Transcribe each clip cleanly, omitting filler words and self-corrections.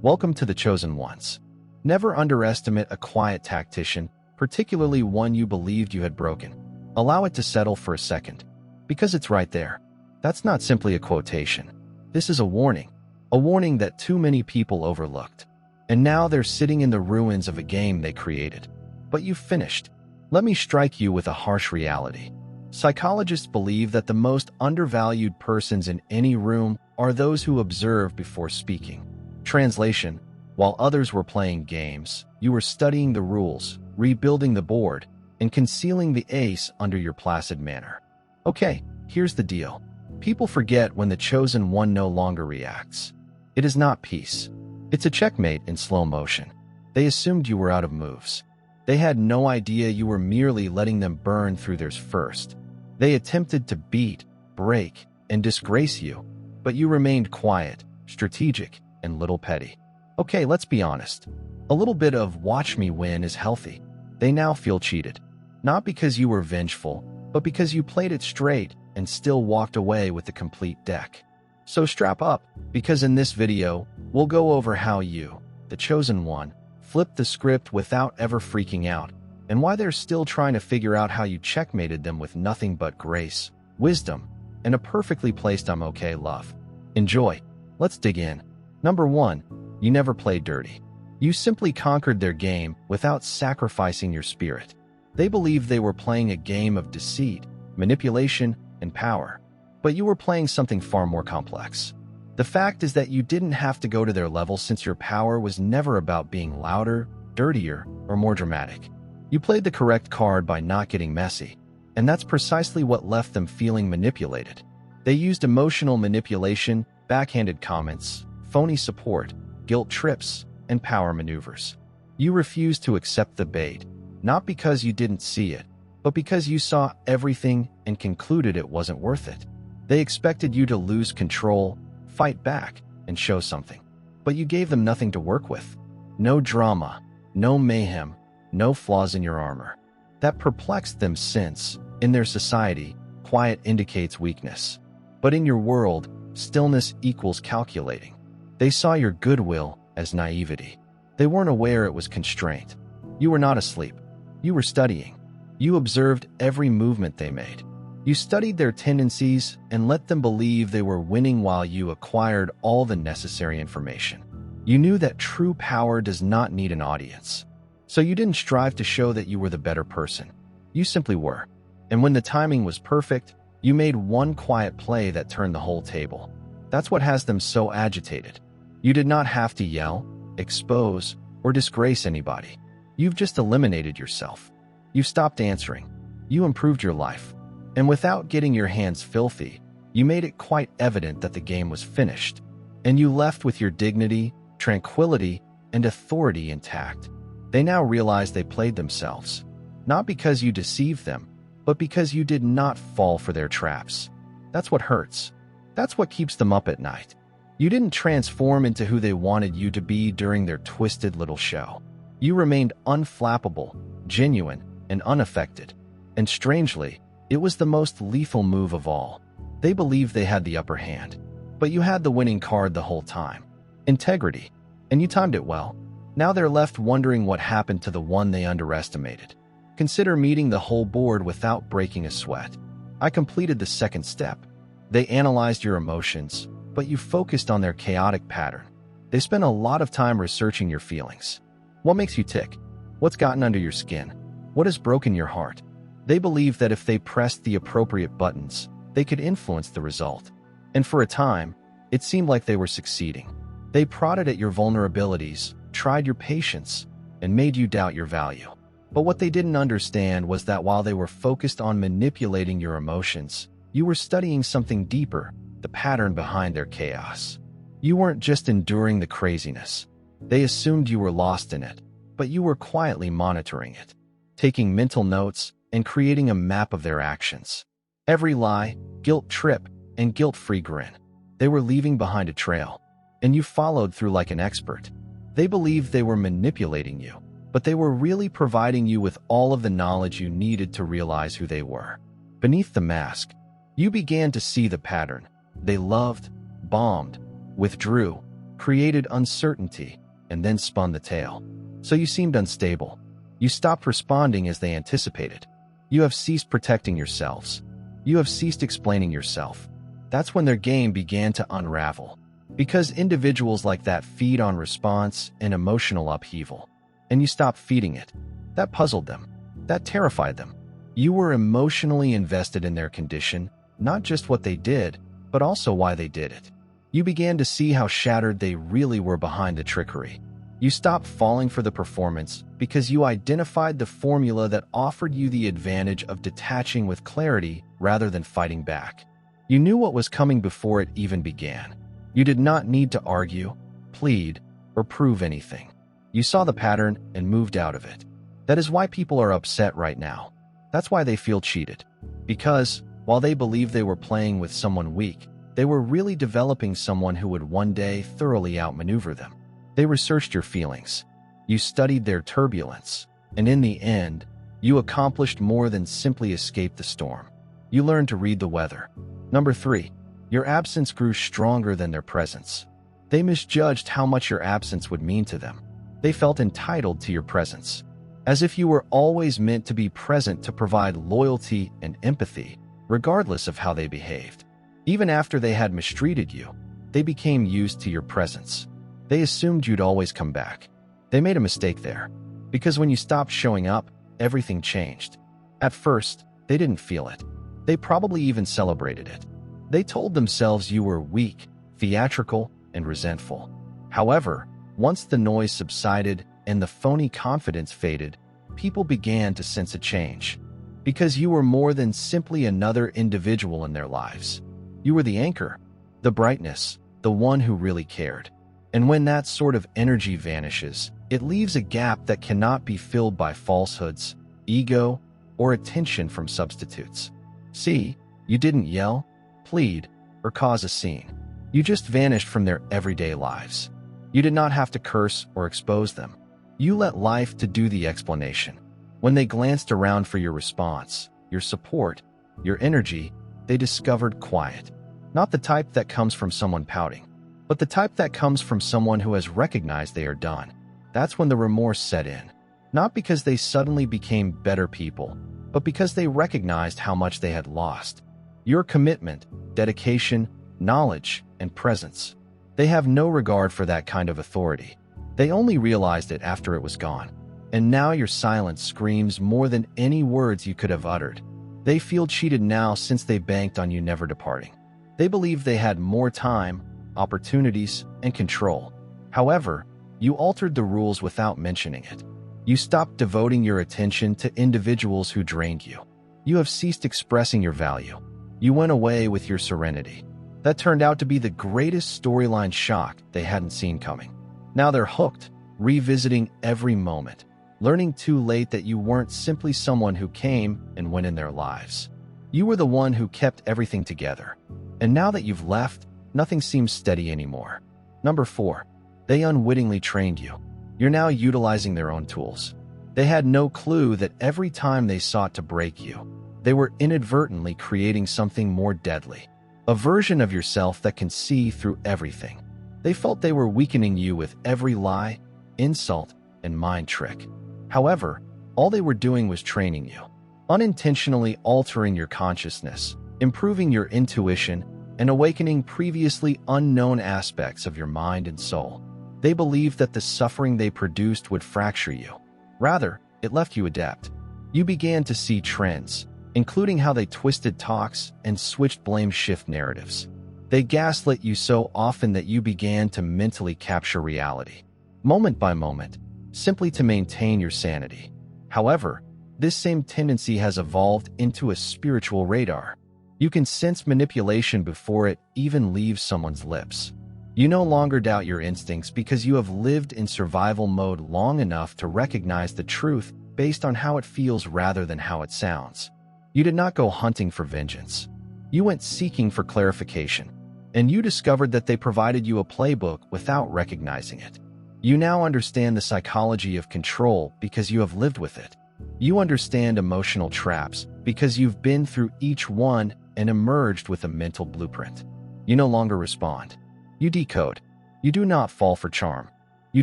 Welcome to the Chosen Ones. Never underestimate a quiet tactician, particularly one you believed you had broken. Allow it to settle for a second, because it's right there. That's not simply a quotation. This is a warning that too many people overlooked. And now they're sitting in the ruins of a game they created. But you've finished. Let me strike you with a harsh reality. Psychologists believe that the most undervalued persons in any room are those who observe before speaking. Translation: while others were playing games, you were studying the rules, rebuilding the board, and concealing the ace under your placid manner. Okay, here's the deal. People forget when the chosen one no longer reacts. It is not peace. It's a checkmate in slow motion. They assumed you were out of moves. They had no idea you were merely letting them burn through theirs first. They attempted to beat, break, and disgrace you, but you remained quiet, strategic, and little petty. Okay, let's be honest. A little bit of "watch me win" is healthy. They now feel cheated. Not because you were vengeful, but because you played it straight and still walked away with the complete deck. So strap up, because in this video, we'll go over how you, the chosen one, flipped the script without ever freaking out, and why they're still trying to figure out how you checkmated them with nothing but grace, wisdom, and a perfectly placed "I'm okay" love. Enjoy. Let's dig in. Number 1. You never played dirty. You simply conquered their game without sacrificing your spirit. They believed they were playing a game of deceit, manipulation, and power. But you were playing something far more complex. The fact is that you didn't have to go to their level, since your power was never about being louder, dirtier, or more dramatic. You played the correct card by not getting messy, and that's precisely what left them feeling manipulated. They used emotional manipulation, backhanded comments, phony support, guilt trips, and power maneuvers. You refused to accept the bait, not because you didn't see it, but because you saw everything and concluded it wasn't worth it. They expected you to lose control, fight back, and show something. But you gave them nothing to work with. No drama, no mayhem, no flaws in your armor. That perplexed them, since, in their society, quiet indicates weakness. But in your world, stillness equals calculating. They saw your goodwill as naivety. They weren't aware it was constraint. You were not asleep. You were studying. You observed every movement they made. You studied their tendencies and let them believe they were winning while you acquired all the necessary information. You knew that true power does not need an audience. So you didn't strive to show that you were the better person. You simply were. And when the timing was perfect, you made one quiet play that turned the whole table. That's what has them so agitated. You did not have to yell, expose, or disgrace anybody. You've just eliminated yourself. You stopped answering. You improved your life. And without getting your hands filthy, you made it quite evident that the game was finished. And you left with your dignity, tranquility, and authority intact. They now realize they played themselves. Not because you deceived them, but because you did not fall for their traps. That's what hurts. That's what keeps them up at night. You didn't transform into who they wanted you to be during their twisted little show. You remained unflappable, genuine, and unaffected. And strangely, it was the most lethal move of all. They believed they had the upper hand. But you had the winning card the whole time. Integrity. And you timed it well. Now they're left wondering what happened to the one they underestimated. Consider meeting the whole board without breaking a sweat. I completed the second step. They analyzed your emotions, but you focused on their chaotic pattern. They spent a lot of time researching your feelings. What makes you tick? What's gotten under your skin? What has broken your heart? They believed that if they pressed the appropriate buttons, they could influence the result. And for a time, it seemed like they were succeeding. They prodded at your vulnerabilities, tried your patience, and made you doubt your value. But what they didn't understand was that while they were focused on manipulating your emotions, you were studying something deeper, the pattern behind their chaos. You weren't just enduring the craziness. They assumed you were lost in it, but you were quietly monitoring it, taking mental notes and creating a map of their actions. Every lie, guilt trip, and guilt-free grin. They were leaving behind a trail, and you followed through like an expert. They believed they were manipulating you, but they were really providing you with all of the knowledge you needed to realize who they were. Beneath the mask, you began to see the pattern. They loved, bombed, withdrew, created uncertainty, and then spun the tale. So you seemed unstable. You stopped responding as they anticipated. You have ceased protecting yourselves. You have ceased explaining yourself. That's when their game began to unravel. Because individuals like that feed on response and emotional upheaval. And you stopped feeding it. That puzzled them. That terrified them. You were emotionally invested in their condition, not just what they did, but also why they did it. You began to see how shattered they really were behind the trickery. You stopped falling for the performance because you identified the formula that offered you the advantage of detaching with clarity rather than fighting back. You knew what was coming before it even began. You did not need to argue, plead, or prove anything. You saw the pattern and moved out of it. That is why people are upset right now. That's why they feel cheated. Because, while they believed they were playing with someone weak, they were really developing someone who would one day thoroughly outmaneuver them. They researched your feelings. You studied their turbulence. And in the end, you accomplished more than simply escape the storm. You learned to read the weather. Number 3, your absence grew stronger than their presence. They misjudged how much your absence would mean to them. They felt entitled to your presence, as if you were always meant to be present to provide loyalty and empathy, regardless of how they behaved. Even after they had mistreated you, they became used to your presence. They assumed you'd always come back. They made a mistake there, because when you stopped showing up, everything changed. At first, they didn't feel it. They probably even celebrated it. They told themselves you were weak, theatrical, and resentful. However, once the noise subsided and the phony confidence faded, people began to sense a change. Because you were more than simply another individual in their lives. You were the anchor, the brightness, the one who really cared. And when that sort of energy vanishes, it leaves a gap that cannot be filled by falsehoods, ego, or attention from substitutes. See, you didn't yell, plead, or cause a scene. You just vanished from their everyday lives. You did not have to curse or expose them. You let life to do the explanation. When they glanced around for your response, your support, your energy, they discovered quiet. Not the type that comes from someone pouting, but the type that comes from someone who has recognized they are done. That's when the remorse set in. Not because they suddenly became better people, but because they recognized how much they had lost. Your commitment, dedication, knowledge, and presence. They have no regard for that kind of authority. They only realized it after it was gone. And now your silence screams more than any words you could have uttered. They feel cheated now since they banked on you never departing. They believed they had more time, opportunities, and control. However, you altered the rules without mentioning it. You stopped devoting your attention to individuals who drained you. You have ceased expressing your value. You went away with your serenity. That turned out to be the greatest storyline shock they hadn't seen coming. Now they're hooked, revisiting every moment, learning too late that you weren't simply someone who came and went in their lives. You were the one who kept everything together. And now that you've left, nothing seems steady anymore. Number 4, they unwittingly trained you. You're now utilizing their own tools. They had no clue that every time they sought to break you, they were inadvertently creating something more deadly. A version of yourself that can see through everything. They felt they were weakening you with every lie, insult, and mind trick. However, all they were doing was training you, unintentionally altering your consciousness, improving your intuition, and awakening previously unknown aspects of your mind and soul. They believed that the suffering they produced would fracture you. Rather, it left you adept. You began to see trends, including how they twisted talks and switched blame shift narratives. They gaslit you so often that you began to mentally capture reality, moment by moment, simply to maintain your sanity. However, this same tendency has evolved into a spiritual radar. You can sense manipulation before it even leaves someone's lips. You no longer doubt your instincts because you have lived in survival mode long enough to recognize the truth based on how it feels rather than how it sounds. You did not go hunting for vengeance. You went seeking for clarification, and you discovered that they provided you a playbook without recognizing it. You now understand the psychology of control because you have lived with it. You understand emotional traps because you've been through each one and emerged with a mental blueprint. You no longer respond. You decode. You do not fall for charm. You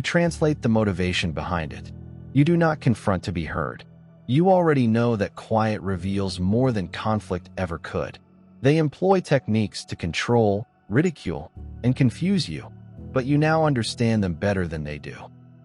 translate the motivation behind it. You do not confront to be heard. You already know that quiet reveals more than conflict ever could. They employ techniques to control, ridicule, and confuse you, but you now understand them better than they do.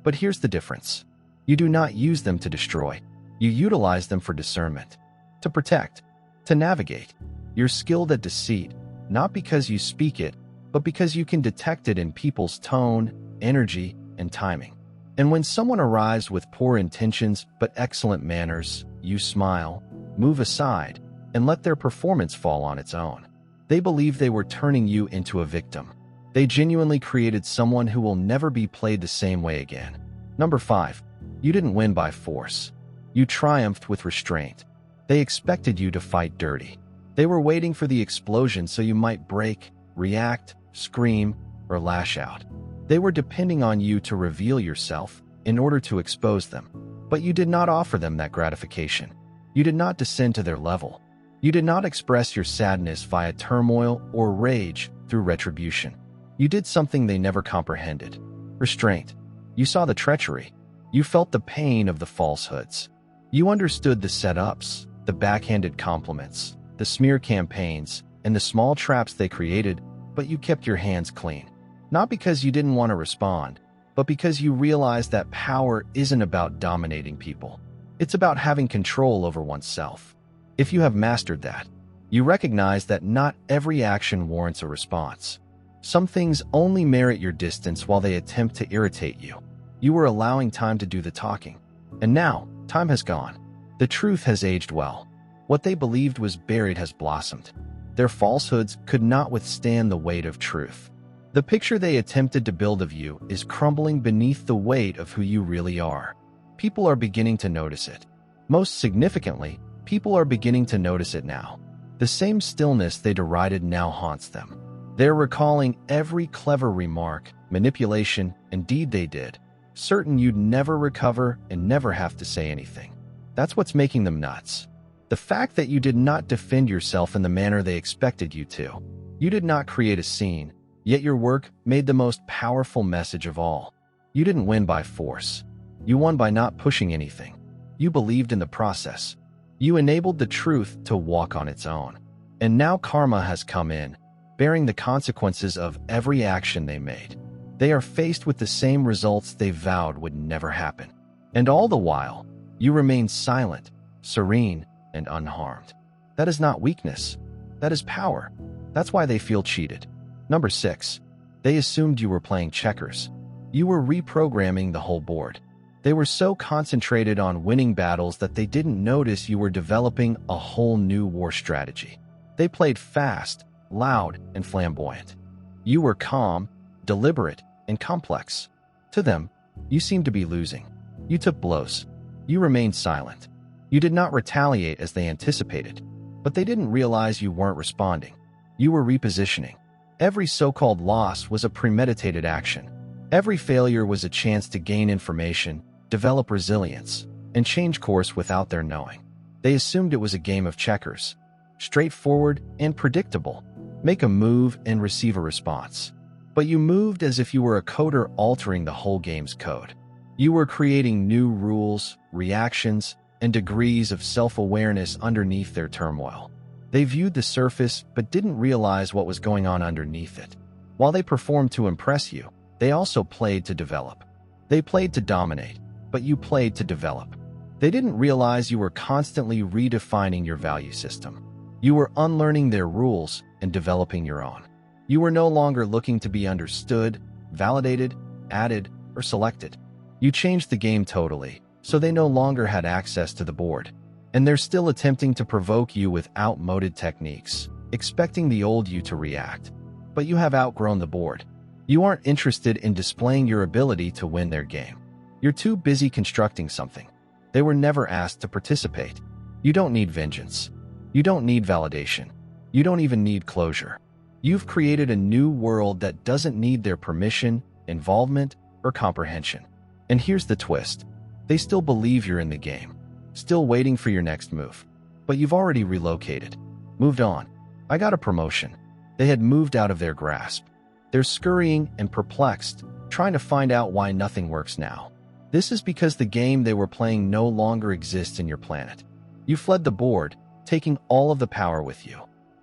But here's the difference. You do not use them to destroy. You utilize them for discernment, to protect, to navigate. You're skilled at deceit, not because you speak it, but because you can detect it in people's tone, energy, and timing. And when someone arrives with poor intentions but excellent manners, you smile, move aside, and let their performance fall on its own. They believe they were turning you into a victim. They genuinely created someone who will never be played the same way again. Number 5. You didn't win by force. You triumphed with restraint. They expected you to fight dirty. They were waiting for the explosion so you might break, react, scream, or lash out. They were depending on you to reveal yourself in order to expose them. But you did not offer them that gratification. You did not descend to their level. You did not express your sadness via turmoil or rage through retribution. You did something they never comprehended. Restraint. You saw the treachery. You felt the pain of the falsehoods. You understood the setups, the backhanded compliments, the smear campaigns, and the small traps they created, but you kept your hands clean. Not because you didn't want to respond, but because you realized that power isn't about dominating people. It's about having control over oneself. If you have mastered that, you recognize that not every action warrants a response. Some things only merit your distance while they attempt to irritate you. You were allowing time to do the talking. And now, time has gone. The truth has aged well. What they believed was buried has blossomed. Their falsehoods could not withstand the weight of truth. The picture they attempted to build of you is crumbling beneath the weight of who you really are. People are beginning to notice it. Most significantly, people are beginning to notice it now. The same stillness they derided now haunts them. They're recalling every clever remark, manipulation, and deed they did, certain you'd never recover and never have to say anything. That's what's making them nuts. The fact that you did not defend yourself in the manner they expected you to. You did not create a scene, yet your work made the most powerful message of all. You didn't win by force. You won by not pushing anything. You believed in the process. You enabled the truth to walk on its own. And now karma has come in, bearing the consequences of every action they made. They are faced with the same results they vowed would never happen. And all the while, you remain silent, serene, and unharmed. That is not weakness. That is power. That's why they feel cheated. Number 6. They assumed you were playing checkers. You were reprogramming the whole board. They were so concentrated on winning battles that they didn't notice you were developing a whole new war strategy. They played fast, loud, and flamboyant. You were calm, deliberate, and complex. To them, you seemed to be losing. You took blows. You remained silent. You did not retaliate as they anticipated, but they didn't realize you weren't responding. You were repositioning. Every so-called loss was a premeditated action. Every failure was a chance to gain information, develop resilience, and change course without their knowing. They assumed it was a game of checkers, straightforward and predictable. Make a move and receive a response. But you moved as if you were a coder altering the whole game's code. You were creating new rules, reactions, and degrees of self-awareness underneath their turmoil. They viewed the surface but didn't realize what was going on underneath it. While they performed to impress you, they also played to develop. They played to dominate, but you played to develop. They didn't realize you were constantly redefining your value system. You were unlearning their rules and developing your own. You were no longer looking to be understood, validated, added, or selected. You changed the game totally, so they no longer had access to the board. And they're still attempting to provoke you with outmoded techniques, expecting the old you to react. But you have outgrown the board. You aren't interested in displaying your ability to win their game. You're too busy constructing something. They were never asked to participate. You don't need vengeance. You don't need validation. You don't even need closure. You've created a new world that doesn't need their permission, involvement, or comprehension. And here's the twist. They still believe you're in the game, still waiting for your next move. But you've already relocated, moved on. I got a promotion. They had moved out of their grasp. They're scurrying and perplexed, trying to find out why nothing works now. This is because the game they were playing no longer exists in your planet. You fled the board, taking all of the power with you.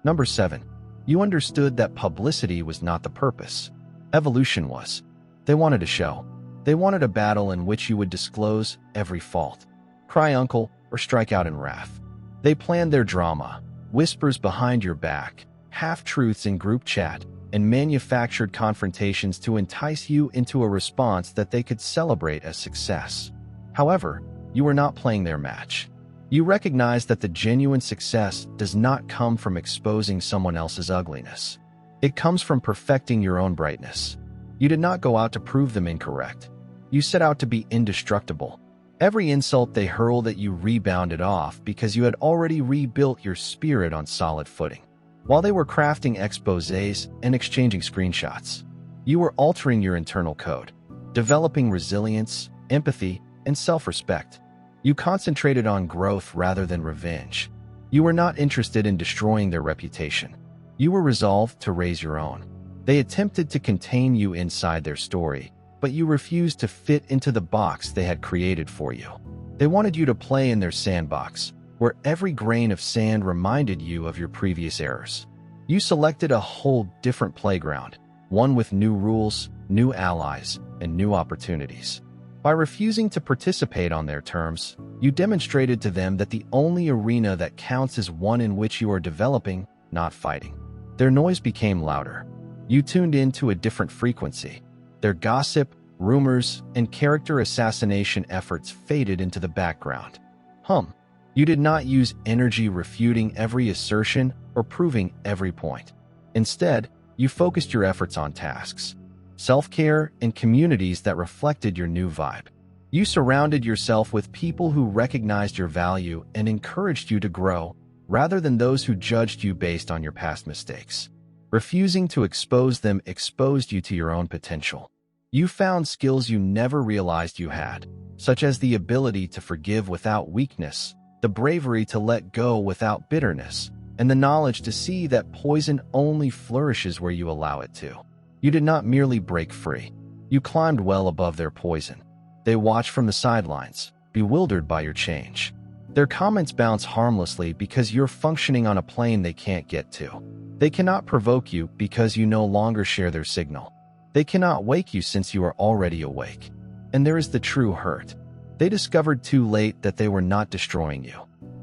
Number 7. You understood that publicity was not the purpose. Evolution was. They wanted a show. They wanted a battle in which you would disclose every fault, cry uncle, or strike out in wrath. They planned their drama, whispers behind your back, half-truths in group chat, and manufactured confrontations to entice you into a response that they could celebrate as success. However, you were not playing their match. You recognized that the genuine success does not come from exposing someone else's ugliness. It comes from perfecting your own brightness. You did not go out to prove them incorrect. You set out to be indestructible. Every insult they hurled at you rebounded off because you had already rebuilt your spirit on solid footing. While they were crafting exposés and exchanging screenshots, you were altering your internal code, developing resilience, empathy, and self-respect. You concentrated on growth rather than revenge. You were not interested in destroying their reputation. You were resolved to raise your own. They attempted to contain you inside their story, but you refused to fit into the box they had created for you. They wanted you to play in their sandbox, where every grain of sand reminded you of your previous errors. You selected a whole different playground, one with new rules, new allies, and new opportunities. By refusing to participate on their terms, you demonstrated to them that the only arena that counts is one in which you are developing, not fighting. Their noise became louder. You tuned into a different frequency. Their gossip, rumors, and character assassination efforts faded into the background. You did not use energy refuting every assertion or proving every point. Instead, you focused your efforts on tasks, self-care, and communities that reflected your new vibe. You surrounded yourself with people who recognized your value and encouraged you to grow, rather than those who judged you based on your past mistakes. Refusing to expose them exposed you to your own potential. You found skills you never realized you had, such as the ability to forgive without weakness, the bravery to let go without bitterness, and the knowledge to see that poison only flourishes where you allow it to. You did not merely break free. You climbed well above their poison. They watched from the sidelines, bewildered by your change. Their comments bounce harmlessly because you're functioning on a plane they can't get to. They cannot provoke you because you no longer share their signal. They cannot wake you since you are already awake. And there is the true hurt. They discovered too late that they were not destroying you.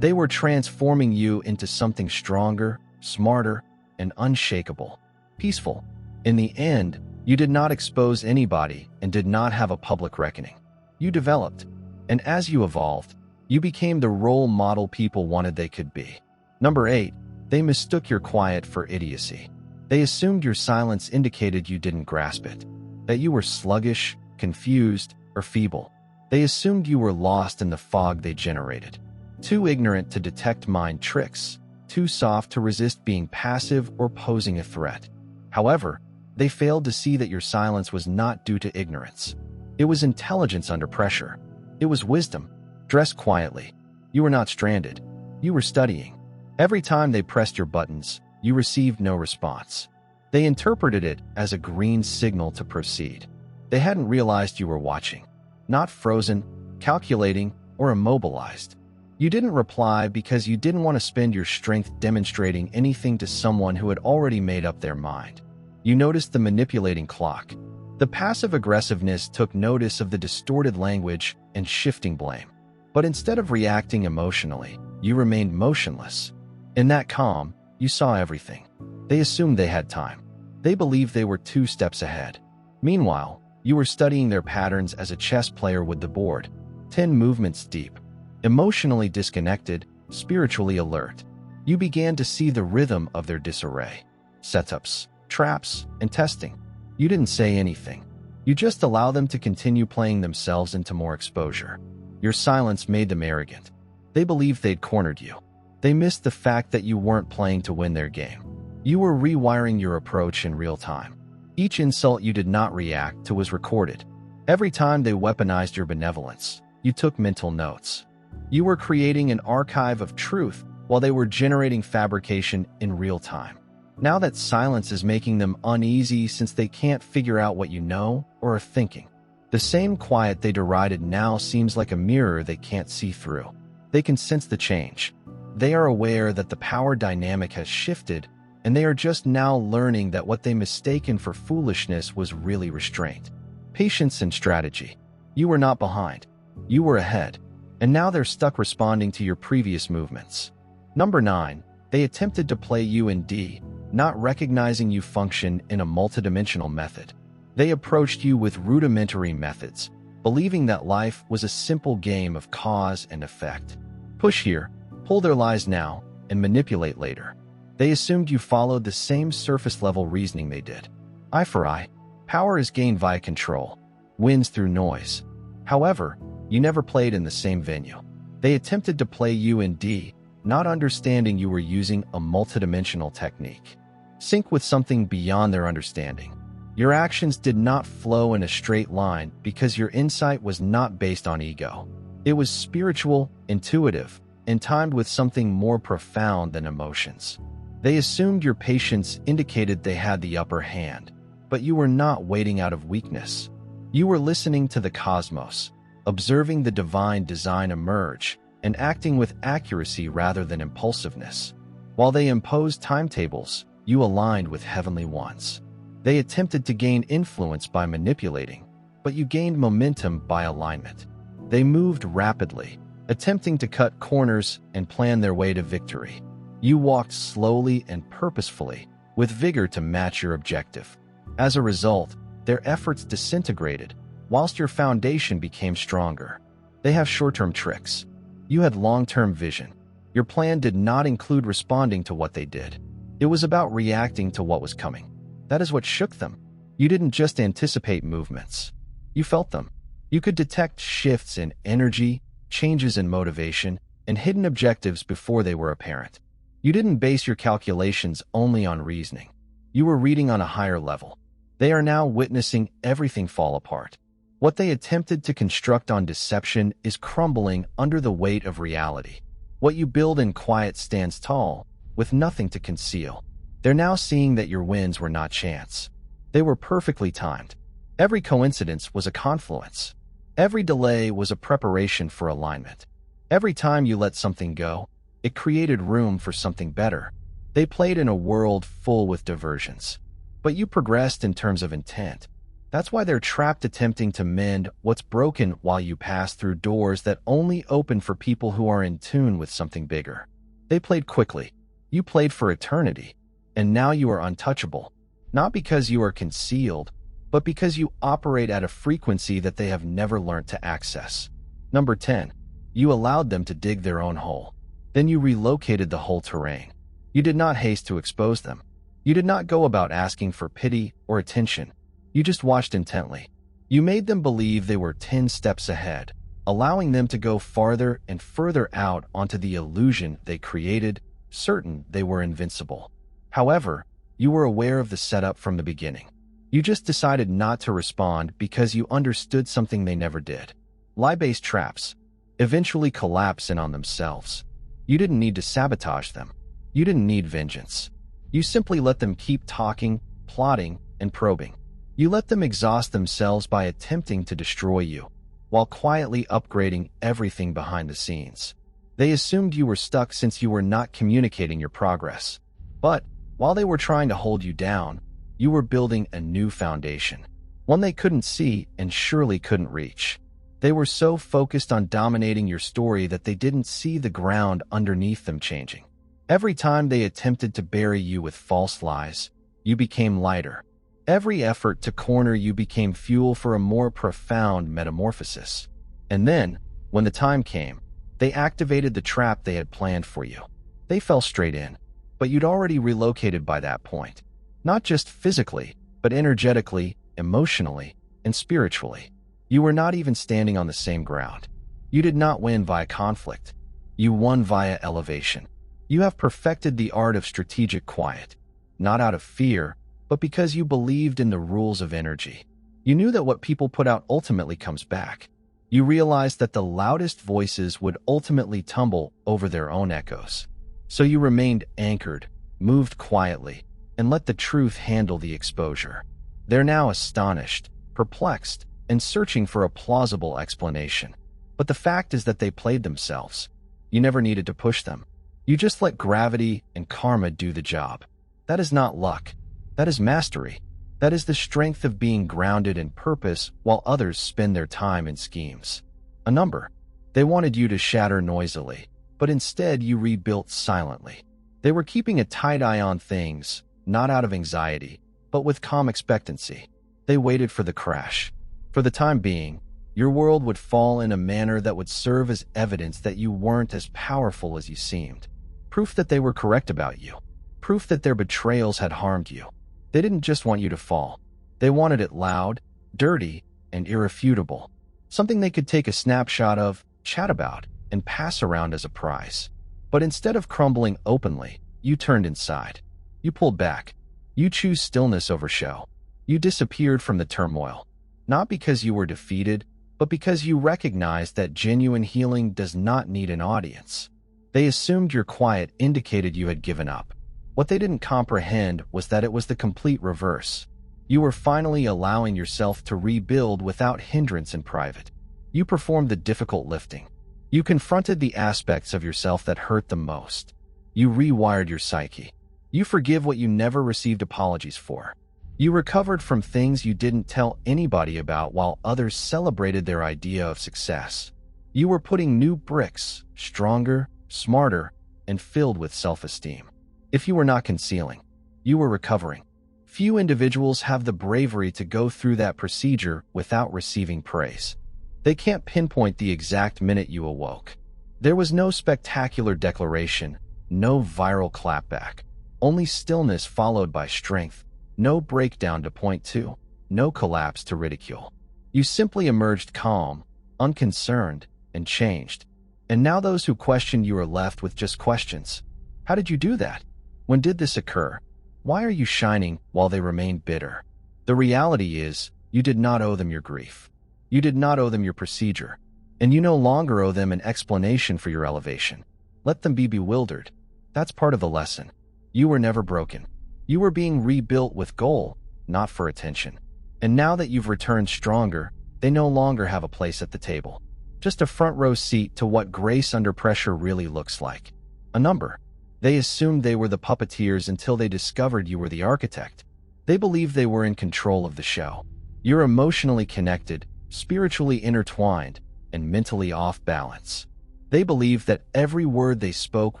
They were transforming you into something stronger, smarter, and unshakable. Peaceful. In the end, you did not expose anybody and did not have a public reckoning. You developed, and as you evolved, you became the role model people wanted they could be. Number 8. They mistook your quiet for idiocy. They assumed your silence indicated you didn't grasp it, that you were sluggish, confused, or feeble. They assumed you were lost in the fog they generated, too ignorant to detect mind tricks, too soft to resist being passive or posing a threat. However, they failed to see that your silence was not due to ignorance. It was intelligence under pressure. It was wisdom, dressed quietly. You were not stranded. You were studying. Every time they pressed your buttons, you received no response. They interpreted it as a green signal to proceed. They hadn't realized you were watching, not frozen, calculating, or immobilized. You didn't reply because you didn't want to spend your strength demonstrating anything to someone who had already made up their mind. You noticed the manipulating clock. The passive aggressiveness took notice of the distorted language and shifting blame. But instead of reacting emotionally, you remained motionless. In that calm, you saw everything. They assumed they had time. They believed they were 2 steps ahead. Meanwhile, you were studying their patterns as a chess player with the board, 10 movements deep. Emotionally disconnected, spiritually alert. You began to see the rhythm of their disarray. Setups, traps, and testing. You didn't say anything. You just allowed them to continue playing themselves into more exposure. Your silence made them arrogant. They believed they'd cornered you. They missed the fact that you weren't playing to win their game. You were rewiring your approach in real time. Each insult you did not react to was recorded. Every time they weaponized your benevolence, you took mental notes. You were creating an archive of truth while they were generating fabrication in real time. Now that silence is making them uneasy since they can't figure out what you know or are thinking. The same quiet they derided now seems like a mirror they can't see through. They can sense the change. They are aware that the power dynamic has shifted, and they are just now learning that what they mistaken for foolishness was really restraint. Patience and strategy. You were not behind. You were ahead. And now they're stuck responding to your previous movements. Number 9. They attempted to play you in D, not recognizing you function in a multidimensional method. They approached you with rudimentary methods, believing that life was a simple game of cause and effect. Push here, pull their lies now, and manipulate later. They assumed you followed the same surface-level reasoning they did. Eye for eye, power is gained via control, wins through noise. However, you never played in the same venue. They attempted to play you in D, not understanding you were using a multidimensional technique. Sync with something beyond their understanding. Your actions did not flow in a straight line because your insight was not based on ego. It was spiritual, intuitive, and timed with something more profound than emotions. They assumed your patience indicated they had the upper hand, but you were not waiting out of weakness. You were listening to the cosmos, observing the divine design emerge, and acting with accuracy rather than impulsiveness. While they imposed timetables, you aligned with heavenly ones. They attempted to gain influence by manipulating, but you gained momentum by alignment. They moved rapidly, attempting to cut corners and plan their way to victory. You walked slowly and purposefully, with vigor to match your objective. As a result, their efforts disintegrated, whilst your foundation became stronger. They have short-term tricks. You had long-term vision. Your plan did not include responding to what they did. It was about reacting to what was coming. That is what shook them. You didn't just anticipate movements. You felt them. You could detect shifts in energy, changes in motivation, and hidden objectives before they were apparent. You didn't base your calculations only on reasoning. You were reading on a higher level. They are now witnessing everything fall apart. What they attempted to construct on deception is crumbling under the weight of reality. What you build in quiet stands tall, with nothing to conceal. They're now seeing that your wins were not chance. They were perfectly timed. Every coincidence was a confluence. Every delay was a preparation for alignment. Every time you let something go, it created room for something better. They played in a world full with diversions. But you progressed in terms of intent. That's why they're trapped attempting to mend what's broken while you pass through doors that only open for people who are in tune with something bigger. They played quickly. You played for eternity. And now you are untouchable, not because you are concealed, but because you operate at a frequency that they have never learned to access. Number 10. You allowed them to dig their own hole. Then you relocated the whole terrain. You did not haste to expose them. You did not go about asking for pity or attention. You just watched intently. You made them believe they were 10 steps ahead, allowing them to go farther and further out onto the illusion they created, certain they were invincible. However, you were aware of the setup from the beginning. You just decided not to respond because you understood something they never did. Lie-based traps eventually collapse in on themselves. You didn't need to sabotage them. You didn't need vengeance. You simply let them keep talking, plotting, and probing. You let them exhaust themselves by attempting to destroy you, while quietly upgrading everything behind the scenes. They assumed you were stuck since you were not communicating your progress. But while they were trying to hold you down, you were building a new foundation, one they couldn't see and surely couldn't reach. They were so focused on dominating your story that they didn't see the ground underneath them changing. Every time they attempted to bury you with false lies, you became lighter. Every effort to corner you became fuel for a more profound metamorphosis. And then, when the time came, they activated the trap they had planned for you. They fell straight in. But you'd already relocated by that point. Not just physically, but energetically, emotionally, and spiritually. You were not even standing on the same ground. You did not win via conflict. You won via elevation. You have perfected the art of strategic quiet, not out of fear, but because you believed in the rules of energy. You knew that what people put out ultimately comes back. You realized that the loudest voices would ultimately tumble over their own echoes. So you remained anchored, moved quietly, and let the truth handle the exposure. They're now astonished, perplexed, and searching for a plausible explanation. But the fact is that they played themselves. You never needed to push them. You just let gravity and karma do the job. That is not luck. That is mastery. That is the strength of being grounded in purpose while others spend their time in schemes. A number. They wanted you to shatter noisily, but instead you rebuilt silently. They were keeping a tight eye on things, not out of anxiety, but with calm expectancy. They waited for the crash. For the time being, your world would fall in a manner that would serve as evidence that you weren't as powerful as you seemed. Proof that they were correct about you. Proof that their betrayals had harmed you. They didn't just want you to fall. They wanted it loud, dirty, and irrefutable. Something they could take a snapshot of, chat about, and pass around as a prize. But instead of crumbling openly, you turned inside. You pulled back. You chose stillness over show. You disappeared from the turmoil. Not because you were defeated, but because you recognized that genuine healing does not need an audience. They assumed your quiet indicated you had given up. What they didn't comprehend was that it was the complete reverse. You were finally allowing yourself to rebuild without hindrance in private. You performed the difficult lifting. You confronted the aspects of yourself that hurt the most. You rewired your psyche. You forgive what you never received apologies for. You recovered from things you didn't tell anybody about while others celebrated their idea of success. You were putting new bricks, stronger, smarter, and filled with self-esteem. If you were not concealing, you were recovering. Few individuals have the bravery to go through that procedure without receiving praise. They can't pinpoint the exact minute you awoke. There was no spectacular declaration, no viral clapback, only stillness followed by strength, no breakdown to point to, no collapse to ridicule. You simply emerged calm, unconcerned, and changed. And now those who questioned you are left with just questions. How did you do that? When did this occur? Why are you shining while they remain bitter? The reality is, you did not owe them your grief. You did not owe them your procedure. And you no longer owe them an explanation for your elevation. Let them be bewildered. That's part of the lesson. You were never broken. You were being rebuilt with goal, not for attention. And now that you've returned stronger, they no longer have a place at the table. Just a front row seat to what grace under pressure really looks like. A number. They assumed they were the puppeteers until they discovered you were the architect. They believed they were in control of the show. You're emotionally connected, spiritually intertwined, and mentally off balance. They believed that every word they spoke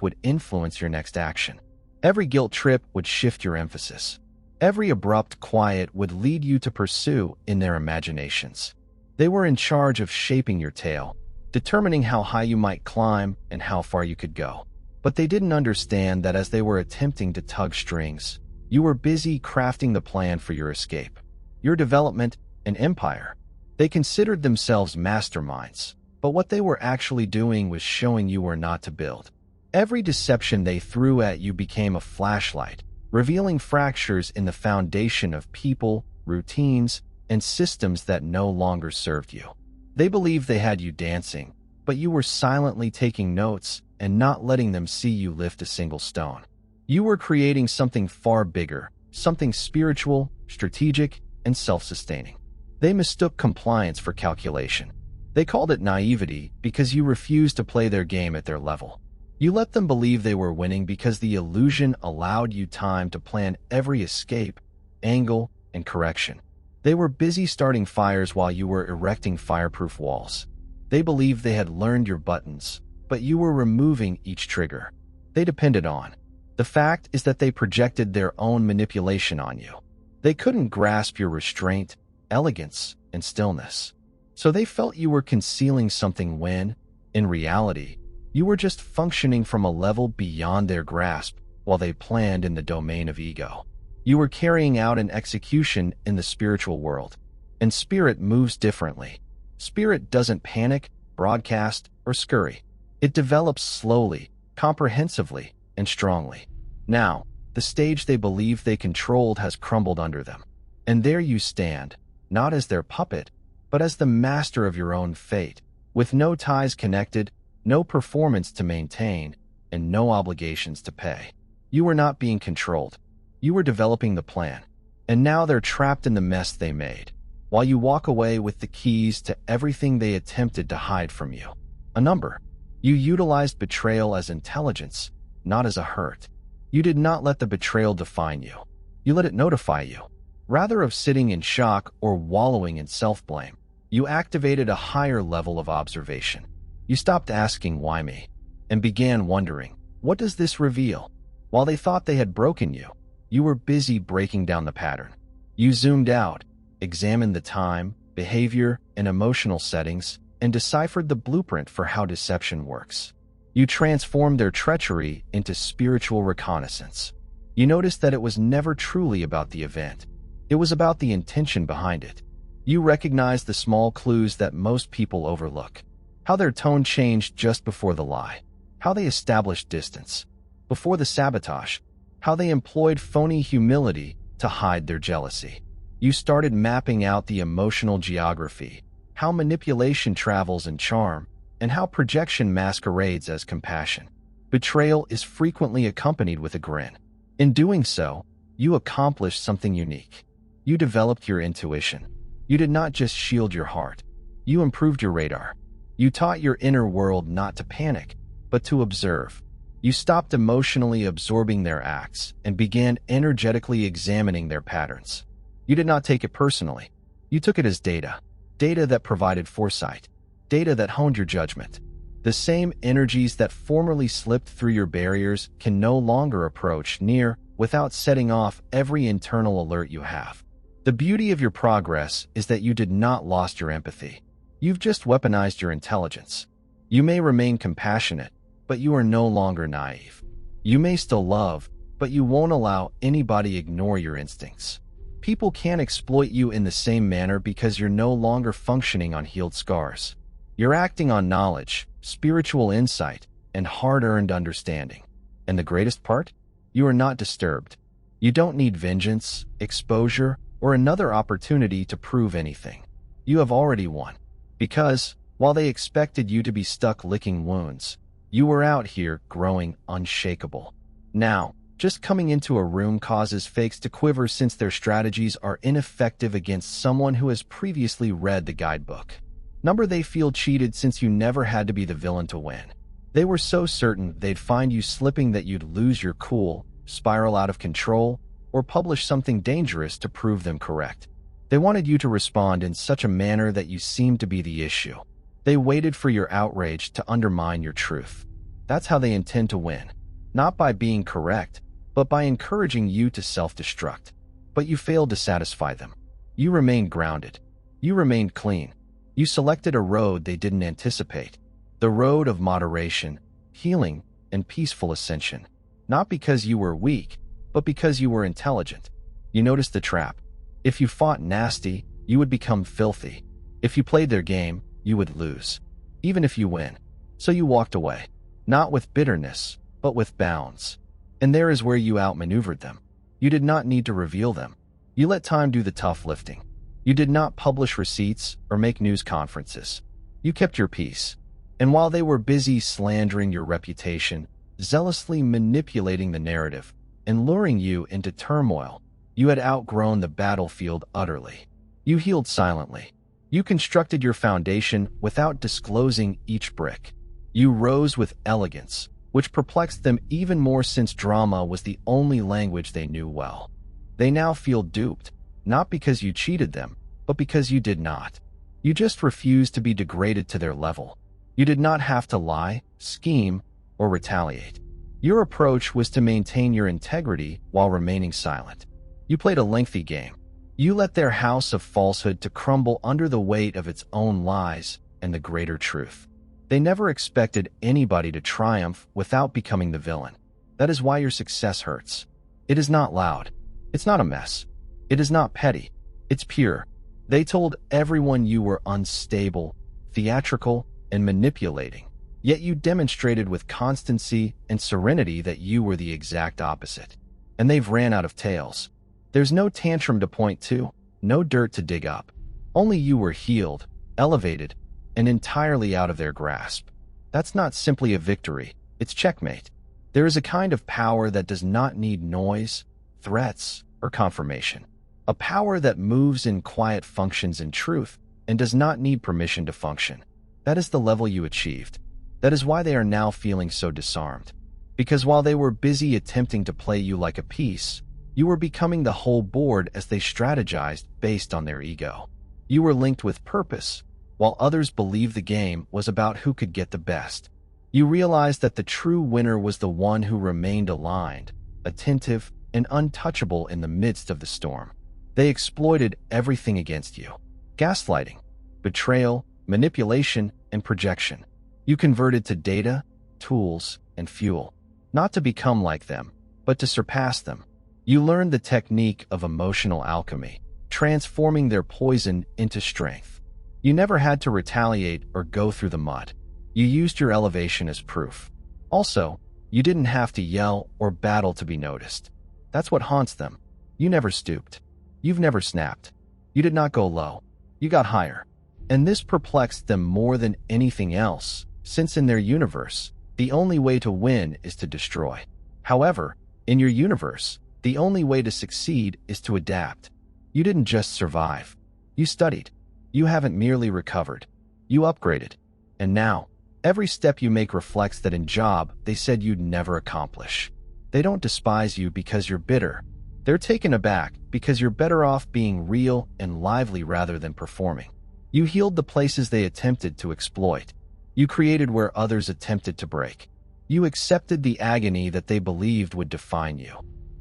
would influence your next action. Every guilt trip would shift your emphasis. Every abrupt quiet would lead you to pursue in their imaginations. They were in charge of shaping your tale, determining how high you might climb and how far you could go. But they didn't understand that as they were attempting to tug strings, you were busy crafting the plan for your escape, your development, and empire. They considered themselves masterminds, but what they were actually doing was showing you were not to build. Every deception they threw at you became a flashlight, revealing fractures in the foundation of people, routines, and systems that no longer served you. They believed they had you dancing, but you were silently taking notes and not letting them see you lift a single stone. You were creating something far bigger, something spiritual, strategic, and self-sustaining. They mistook compliance for calculation. They called it naivety because you refused to play their game at their level. You let them believe they were winning because the illusion allowed you time to plan every escape, angle, and correction. They were busy starting fires while you were erecting fireproof walls. They believed they had learned your buttons, but you were removing each trigger. They depended on. The fact is that they projected their own manipulation on you. They couldn't grasp your restraint, elegance, and stillness. So they felt you were concealing something when, in reality, you were just functioning from a level beyond their grasp while they planned in the domain of ego. You were carrying out an execution in the spiritual world. And spirit moves differently. Spirit doesn't panic, broadcast, or scurry. It develops slowly, comprehensively, and strongly. Now, the stage they believed they controlled has crumbled under them. And there you stand, not as their puppet, but as the master of your own fate, with no ties connected, no performance to maintain, and no obligations to pay. You were not being controlled. You were developing the plan, and now they're trapped in the mess they made, while you walk away with the keys to everything they attempted to hide from you. A number. You utilized betrayal as intelligence, not as a hurt. You did not let the betrayal define you. You let it notify you. Rather of sitting in shock or wallowing in self-blame, you activated a higher level of observation. You stopped asking, "Why me?" and began wondering, "What does this reveal?" While they thought they had broken you, you were busy breaking down the pattern. You zoomed out, examined the time, behavior, and emotional settings, and deciphered the blueprint for how deception works. You transformed their treachery into spiritual reconnaissance. You noticed that it was never truly about the event. It was about the intention behind it. You recognized the small clues that most people overlook. How their tone changed just before the lie. How they established distance. Before the sabotage. How they employed phony humility to hide their jealousy. You started mapping out the emotional geography. How manipulation travels in charm, and how projection masquerades as compassion. Betrayal is frequently accompanied with a grin. In doing so, you accomplished something unique. You developed your intuition. You did not just shield your heart. You improved your radar. You taught your inner world not to panic, but to observe. You stopped emotionally absorbing their acts and began energetically examining their patterns. You did not take it personally. You took it as data. Data that provided foresight. Data that honed your judgment. The same energies that formerly slipped through your barriers can no longer approach near without setting off every internal alert you have. The beauty of your progress is that you did not lose your empathy. You've just weaponized your intelligence. You may remain compassionate, but you are no longer naive. You may still love, but you won't allow anybody ignore your instincts. People can't exploit you in the same manner because you're no longer functioning on healed scars. You're acting on knowledge, spiritual insight, and hard-earned understanding. And the greatest part? You are not disturbed. You don't need vengeance, exposure, or another opportunity to prove anything. You have already won. Because, while they expected you to be stuck licking wounds, you were out here growing unshakable. Now, just coming into a room causes fakes to quiver since their strategies are ineffective against someone who has previously read the guidebook. Number, they feel cheated since you never had to be the villain to win. They were so certain they'd find you slipping that you'd lose your cool, spiral out of control, or publish something dangerous to prove them correct. They wanted you to respond in such a manner that you seemed to be the issue. They waited for your outrage to undermine your truth. That's how they intend to win. Not by being correct, but by encouraging you to self-destruct. But you failed to satisfy them. You remained grounded. You remained clean. You selected a road they didn't anticipate. The road of moderation, healing, and peaceful ascension. Not because you were weak, but because you were intelligent. You noticed the trap. If you fought nasty, you would become filthy. If you played their game, you would lose. Even if you win. So you walked away. Not with bitterness, but with bounds. And there is where you outmaneuvered them. You did not need to reveal them. You let time do the tough lifting. You did not publish receipts or make news conferences. You kept your peace. And while they were busy slandering your reputation, zealously manipulating the narrative, and luring you into turmoil, you had outgrown the battlefield utterly. You healed silently. You constructed your foundation without disclosing each brick. You rose with elegance, which perplexed them even more since drama was the only language they knew well. They now feel duped, not because you cheated them, but because you did not. You just refused to be degraded to their level. You did not have to lie, scheme, or retaliate. Your approach was to maintain your integrity while remaining silent. You played a lengthy game. You let their house of falsehood to crumble under the weight of its own lies and the greater truth. They never expected anybody to triumph without becoming the villain. That is why your success hurts. It is not loud. It's not a mess. It is not petty. It's pure. They told everyone you were unstable, theatrical, and manipulating. Yet you demonstrated with constancy and serenity that you were the exact opposite. And they've ran out of tales. There's no tantrum to point to, no dirt to dig up. Only you were healed, elevated, and entirely out of their grasp. That's not simply a victory, it's checkmate. There is a kind of power that does not need noise, threats, or confirmation. A power that moves in quiet, functions in truth, and does not need permission to function. That is the level you achieved. That is why they are now feeling so disarmed. Because while they were busy attempting to play you like a piece, you were becoming the whole board as they strategized based on their ego. You were linked with purpose, while others believed the game was about who could get the best. You realized that the true winner was the one who remained aligned, attentive, and untouchable in the midst of the storm. They exploited everything against you. Gaslighting, betrayal, manipulation, and projection. You converted to data, tools, and fuel. Not to become like them, but to surpass them. You learned the technique of emotional alchemy, transforming their poison into strength. You never had to retaliate or go through the mud. You used your elevation as proof. Also, you didn't have to yell or battle to be noticed. That's what haunts them. You never stooped. You've never snapped. You did not go low. You got higher. And this perplexed them more than anything else, since in their universe, the only way to win is to destroy. However, in your universe, the only way to succeed is to adapt. You didn't just survive. You studied. You haven't merely recovered. You upgraded. And now, every step you make reflects that in job they said you'd never accomplish. They don't despise you because you're bitter. They're taken aback because you're better off being real and lively rather than performing. You healed the places they attempted to exploit. You created where others attempted to break. You accepted the agony that they believed would define you.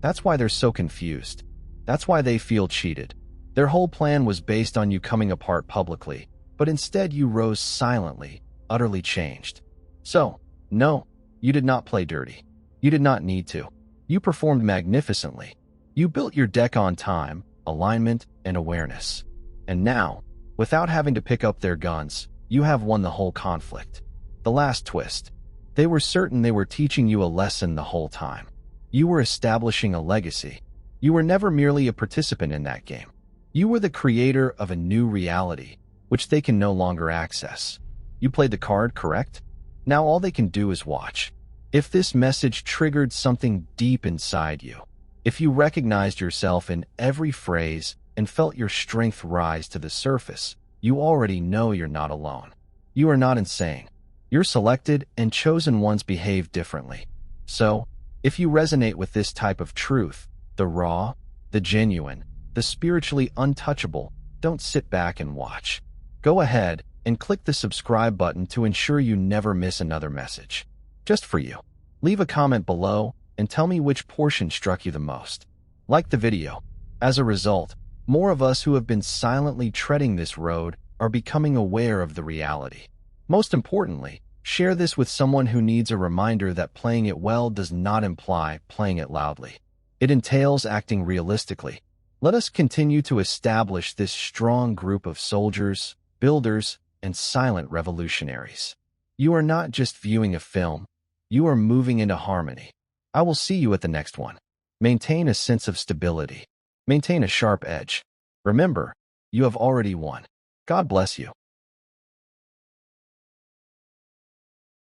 That's why they're so confused. That's why they feel cheated. Their whole plan was based on you coming apart publicly, but instead you rose silently, utterly changed. So, no, you did not play dirty. You did not need to. You performed magnificently. You built your deck on time, alignment, and awareness. And now, without having to pick up their guns, you have won the whole conflict. The last twist. They were certain they were teaching you a lesson the whole time. You were establishing a legacy. You were never merely a participant in that game. You were the creator of a new reality, which they can no longer access. You played the card, correct? Now all they can do is watch. If this message triggered something deep inside you, if you recognized yourself in every phrase and felt your strength rise to the surface, you already know you're not alone. You are not insane. Your selected and chosen ones behave differently. So, if you resonate with this type of truth, the raw, the genuine, the spiritually untouchable, don't sit back and watch. Go ahead and click the subscribe button to ensure you never miss another message. Just for you. Leave a comment below and tell me which portion struck you the most. Like the video. As a result, more of us who have been silently treading this road are becoming aware of the reality. Most importantly, share this with someone who needs a reminder that playing it well does not imply playing it loudly. It entails acting realistically. Let us continue to establish this strong group of soldiers, builders, and silent revolutionaries. You are not just viewing a film, you are moving into harmony. I will see you at the next one. Maintain a sense of stability. Maintain a sharp edge. Remember, you have already won. God bless you.